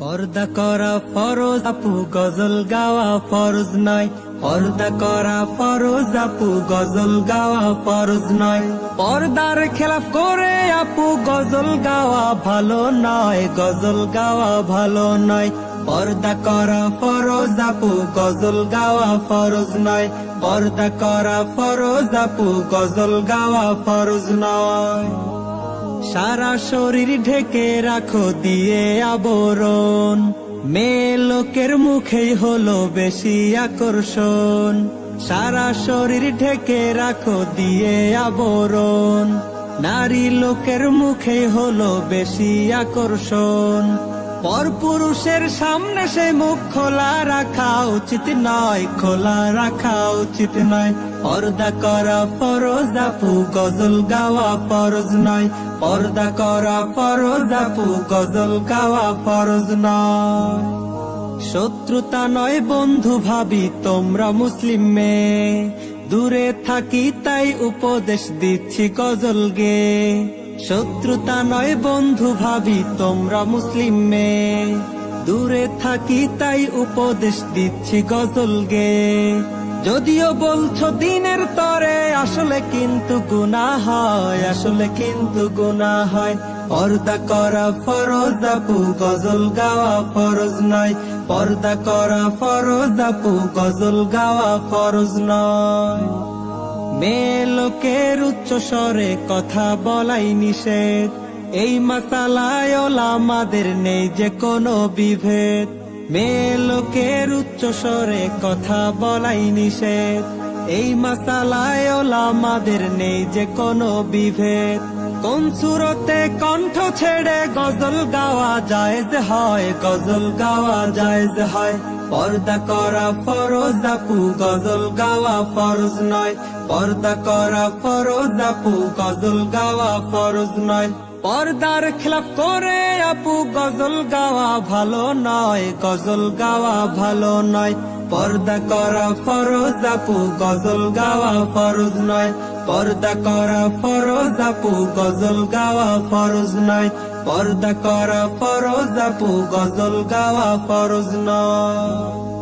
পর্দা করা ফরজ আপু, গজল গাওয়া ফরজ নয়। পর্দা করা ফরজ আপু, গজল গাওয়া ফরজ নয়। পর্দার খেলাফ করে আপু গজল গাওয়া ভালো নয়, গজল গাওয়া ভালো নয়। পর্দা করা ফরজ আপু, গজল গাওয়া ফরজ নয়। পর্দা করা ফরজ আপু, গজল গাওয়া ফরজ নয়। সারা শরীর ঢেকে রাখো দিয়ে আবরণ, মেয়ে লোকের মুখেই হলো বেশি আকর্ষণ। সারা শরীর ঢেকে রাখো দিয়ে আবরণ, নারী লোকের মুখেই হলো বেশি আকর্ষণ। পরপুরুষের সামনে সে মুখ খোলা রাখা উচিত নয়, খোলা রাখা উচিত নয়। পর্দা করা ফরজ আপু, গজল গাওয়া ফরজ নয়। পর্দা করা ফরজ আপু, গজল গাওয়া ফরজ নয়। শত্রুতা নয় বন্ধু ভাবি তোমরা মুসলিম মেয়ে, দূরে থাকি তাই উপদেশ দিচ্ছি গজল গে। শত্রুতা নয় বন্ধু ভাবি তোমরা মুসলিম মেয়ে, দূরে থাকি তাই উপদেশ দিচ্ছি গজল গে। যদিও বলছো দিনের তরে, আসলে কিন্তু গুনাহ হয়, আসলে কিন্তু গুনাহ হয়। পর্দা করা ফরজ আপু, গজল গাওয়া ফরজ নয়। পর্দা করা ফরজ আপু, গজল গাওয়া ফরজ নয়। মেয়ে লোকের উচ্চ স্বরে কথা বলাই নিষেধ, এই মাসালায় ওলামাদের নেই যে কোনো বিভেদ। মেয়ে লোকের উচ্চ স্বরে কথা বলাই নিষেধ, এই মাসালায় ওলামাদের নেই যে কোনো বিভেদ। কোন সুরতে কণ্ঠ ছেড়ে গজল গাওয়া জায়েজ হয়, গজল গাওয়া জায়েজ হয়। পর্দা করা ফরজ আপু, গজল গাওয়া ফরজ নয়। পর্দা করা ফরজ আপু, গজল গাওয়া ফরজ নয়। পর্দার খেলাফ করে আপু গজল গাওয়া ভালো নয়, গজল গাওয়া ভালো নয়। পর্দা করা ফরজ আপু, গজল গাওয়া ফরজ নয়। পর্দা করা ফরজ আপু, গজল গাওয়া ফরজ নয়। পর্দা করা ফরজ আপু, গজল গাওয়া ফরজ নয়।